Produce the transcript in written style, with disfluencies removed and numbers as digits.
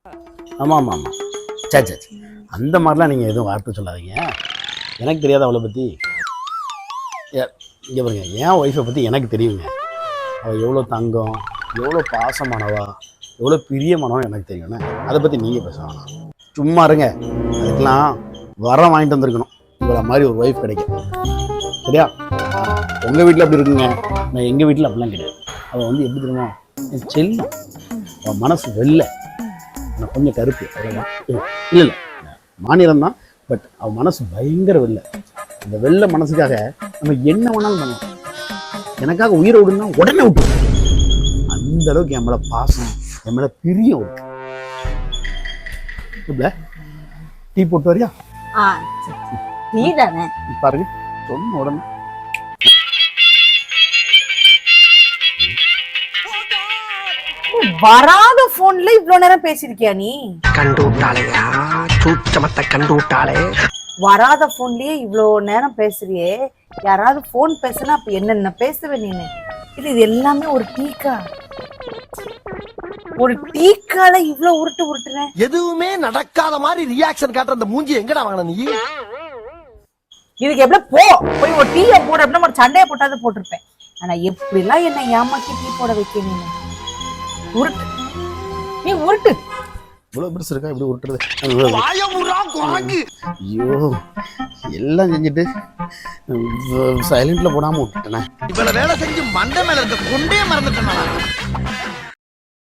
ஆமாம் ஆமாம் ஆமாம். சரி அந்த மாதிரிலாம் நீங்கள் எதுவும் வார்த்தை சொல்லாதீங்க. எனக்கு தெரியாத அவளை பற்றி. இங்கே பாருங்க, என் ஒய்ஃபை பற்றி எனக்கு தெரியுங்க. அவள் எவ்வளோ தங்கம், எவ்வளோ பாசமானவா, எவ்வளோ பிரியமானவா எனக்கு தெரியும்ண்ணே. அதை பற்றி நீங்கள் பேச வேணாம். சும்மா இருங்க. அதுக்கெல்லாம் வரம் வாங்கிட்டு வந்திருக்கணும் இவ்வளோ மாதிரி ஒரு ஒய்ஃப் கிடைக்கும். சரியா? உங்கள் வீட்டில் அப்படி இருக்குங்க, நான் எங்கள் வீட்டில் அப்படிலாம் கிடையாது. அவள் வந்து எப்படி தெரியுமா, செல்லம். அவள் மனசு வெள்ளை, நான் கொஞ்சம் கருப்பு, அவ்வளோதான். இல்லை மாநிலம் தான், பட் அவள் மனசு பயங்கர வெள்ளை. அந்த வெள்ளை மனசுக்காக நம்ம என்ன வேணாலும் பண்ணலாம். எனக்காக உயிரை விடுனா உடனே விட்டு. அந்த அளவுக்கு என் மேலே பாசம், என் மேலே பிரியம் இருக்கு. டீ போட்டு வரியா? நீ தானே பாருங்க, சொன்ன உடனே. வராத போன்ல இவ்வளவு நேரம் பேசிருக்கியா நீ? கண்டு விட்டாளையா, சூச்சமத்தை கண்டு விட்டாளே. வராத போன்லயே இவ்வளவு நேரம் பேசுறியே, யாராவது போன் பேசுனா அப்ப என்னென்ன பேசுவ நீனு? இது எல்லாமே ஒரு டீக்கா. ஒரு டீக்கால இவ்வளவு உருட்டுன. எதுவுமே நடக்காத மாதிரி ரியாக்ஷன் காட்டுற அந்த மூஞ்சி எங்கடா வாங்கின நீ? இதுக்கு எப்படி போய் ஒரு டீயை போட அப்படின்னா ஒரு சண்டையை போட்டாது போட்டிருப்பேன். ஆனா எப்படிலாம் என்ன ஏமாக்கி டீ போட வைக்க நீ? உருட்டு, நீ உருட்டு. இவ்வளவு பெருசு இருக்கா இப்படி உருட்டுறது? ஐயோ, எல்லாம் செஞ்சுட்டு சைலண்ட்ல போடாம விட்டுட்டேன். இவ்வளவு வேலை செஞ்சு மண்டை மேல இருக்க கொண்டே மறந்துட்டேன்.